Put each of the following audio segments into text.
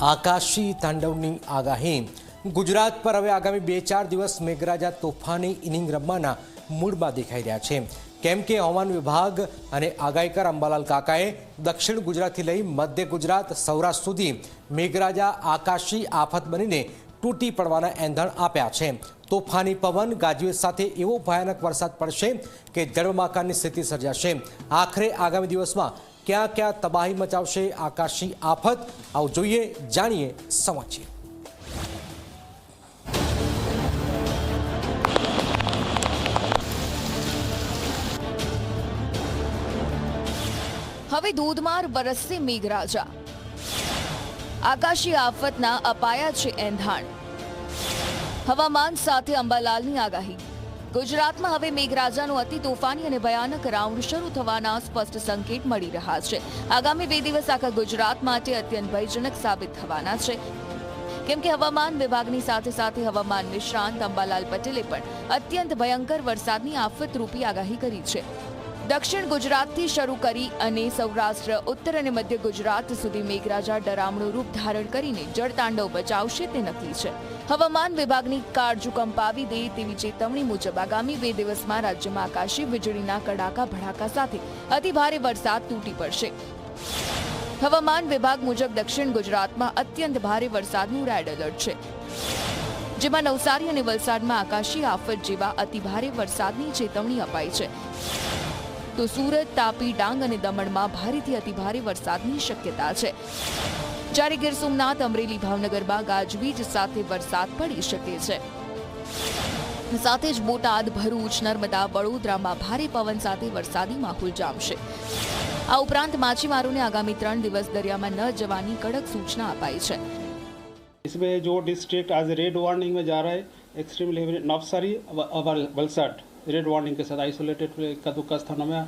આકાશી તાંડવની આગાહી। ગુજરાત પર હવે આગામી 2-4 દિવસ મેઘરાજા તોફાની ઇનિંગ રમવાના મૂડમાં દેખાઈ રહ્યા છે, કેમ કે હવામાન વિભાગ અને આગાહીકાર અંબાલાલ કાકાએ દક્ષિણ ગુજરાતથી લઈ મધ્ય ગુજરાત સૌરાષ્ટ્ર સુધી મેઘરાજા આકાશી આફત બનીને તૂટી પડવાના એંધાણ આપ્યા છે। તોફાની પવન ગાજવીજ સાથે એવો ભયાનક વરસાદ પડશે કે જળબંબાકારની સ્થિતિ સર્જાશે। આખરે આગામી દિવસમાં क्या क्या तबाही मचावशे आकाशी आफत, आओ जोईए जाणीए समझीए। हवे धोधमार बरससे मेघराजा, आकाशी आफतना अपाया छे एंधाण। हवामान साथे अंबालालनी आगाही। गुजरात में हवे मेघराजानो अति तोफानी और भयानक राउंड शुरू थवाना स्पष्ट संकेत मळी रह्या छे। आगामी 2 दिवस आखा गुजरात माटे अत्यंत भयजनक साबित थवाना छे, केम के हवामान विभागनी साथे साथे हवामान निष्णात अंबालाल पटेले पण अत्यंत भयंकर वरसादनी आफत रूपी आगाही करी छे। दक्षिण गुजरातथी शरू करी अने सौराष्ट्र, उत्तर अने मध्य गुजरात सुधी मेघराजा डरामणुं रूप धारण करीने जळतांडव बचावशे ते नक्की छे। हवामान विभागनी काळजू कंपावी दे तेवी चेतवणी मुजब आगामी 2 दिवसमां राज्यमां आकाशी वीजळीना कडाका भड़ाका साथे अतिभारे वरसाद तूटी पड़शे। हवामान विभाग मुजब दक्षिण गुजरातमां अत्यंत भारे वरसादनुं रेड एलर्ट छे, जेमां नवसारी अने वलसाडमां आकाशी आफत जेवा अतिभारे वरसादनी चेतवणी अपाई छे, तो सूरत, तापी, डांग अने दमणमां भारेथी अतिभारे वरसादनी शक्यता छे। જ્યારે ગીર સોમનાથ, અમરેલી, ભાવનગરમાં ગાજવીજ સાથે વરસાદ પડી શકે છે। સાથે જ બોટાદ, ભરૂચ, નર્મદા, વડોદરામાં ભારે પવન સાથે વરસાદી માહોલ જામશે। આ ઉપરાંત માછીમારોને આગામી 3 દિવસ દરિયામાં ન જવાની કડક સૂચના અપાઈ છે। इसमें जो डिस्ट्रिक्ट आज रेड वार्निंग में जा रहा है, extremely heavy Navsari, Valsad red warning के साथ आइसोलेटेड इक्का दुक्का स्थानों में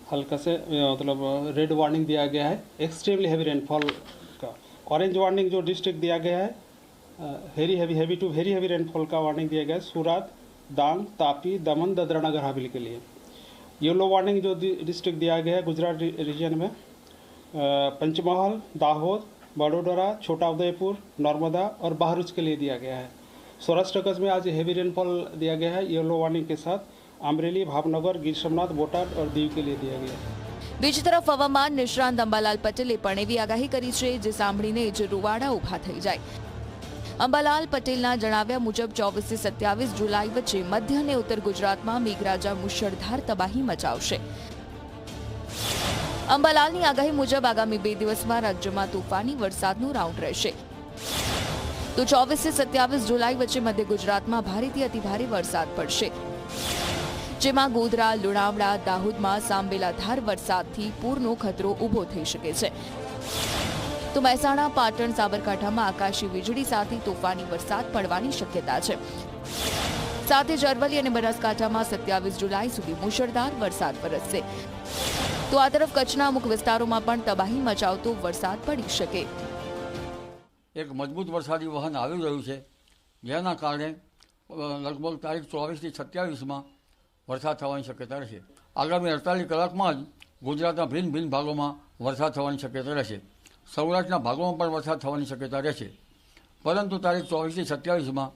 हल्का से मतलब रेड वार्निंग दिया गया है। एक्सट्रीमली हेवी रेनफॉल का ऑरेंज वार्निंग जो डिस्ट्रिक्ट दिया गया है, heavy to very heavy rainfall का वार्निंग दिया गया है सूरत, डांग, तापी, दमन, दादरा नगर हवेली के लिए। येलो वार्निंग जो डिस्ट्रिक्ट दिया गया है गुजरात रीजन में, पंचमहल, दाहोद, वडोदरा, छोटा उदयपुर, नर्मदा और बहरूच के लिए दिया गया है। सौराष्ट्र कच्छ में आज हेवी रेनफॉल दिया गया है येलो वार्निंग के साथ। अमरेली, भावनगर, गिर सोमनाथ, बोटाद और दीव के लिए दिया गया है। बीजी तरफ हवामान निष्णात अंबालाल पटेले पण एवी आगाही करी छे जे सांभळीने ज रुवाड़ा उभा थई जाय। अंबालाल पटेलना जणाव्या मुजब 24 से 27 जुलाई वच्चे मध्य अने उत्तर गुजरातमां मेघराजा मुसळधार तबाही मचावशे। अंबालालनी आगाही मुजब आगामी 2 दिवसमां राज्यमां तोफानी वरसादनो राउंड रहेशे, तो 24 से 27 जुलाई वच्चे मध्य गुजरातमां भारेथी अतिभारे वरसाद पड़शे, जेमां गोधरा, લુણાવાડા, દાહોદમાં સાંબેલાધાર વરસાદથી પૂરનો ખતરો ઊભો થઈ શકે છે। તો મહેસાણા, પાટણ, સાબરકાંઠામાં આકાશી વીજળી સાથે તોફાની વરસાદ પડવાની શક્યતા છે। સાથે જ અરવલ્લી અને બનાસકાંઠામાં 27 જુલાઈ સુધી મુશળધાર વરસાદ વરસશે। તો આ તરફ કચ્છના અમુક વિસ્તારોમાં પણ તબાહી મચાવતો વરસાદ પડી શકે। એક મજબૂત વરસાદી વહન આવી રહ્યું છે, જેના કારણે લગભગ તારીખ 24 થી 27માં वरसाद थवानी शक्यता रहेशे। आगामी 48 कलाकमां ज गुजरातना भिन्न भिन्न भागों में वरसाद थवानी शक्यता रहेशे। सौराष्ट्रना भागों में पण वरसाद थवानी शक्यता रहेशे, परंतु तारीख 24 થી 27 में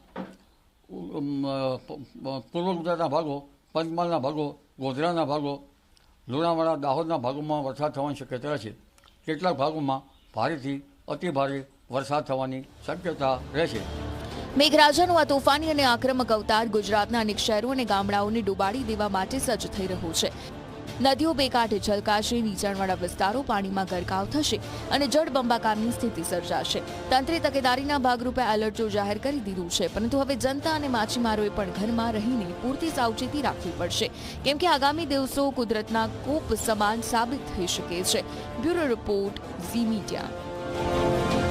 पूर्व गुजरातना भागों, पंचमहालना भागों, गोधराना भागों, લુણાવાડા, દાહોદના ભાગોમાં वरसाद थवानी शक्यता रहेशे। કેટલાક ભાગોમાં ભારેથી અતિભારે वरसाद थवानी शक्यता रहेशे। મેઘરાજાનો આ તોફાની અને આક્રમક અવતાર ગુજરાતના અનેક શહેરો અને ગામડાઓને ડૂબાડી દેવા માટે સજ્જ થઈ રહ્યો છે। નદીઓ બે કાંઠે છલકાશે, નીચાણવાળા વિસ્તારો પાણીમાં ગરકાવ થશે અને જળબંબાકારની સ્થિતિ સર્જાશે। તંત્રે તકેદારીના ભાગરૂપે એલર્ટ જાહેર કરી દીધું છે, પરંતુ હવે જનતા અને માછીમારોએ પણ ઘરમાં રહીને પૂરતી સાવચેતી રાખવી પડશે, કેમ કે આગામી દિવસો કુદરતના કોપ સમાન સાબિત થઈ શકે છે। Bureau report, Zee media.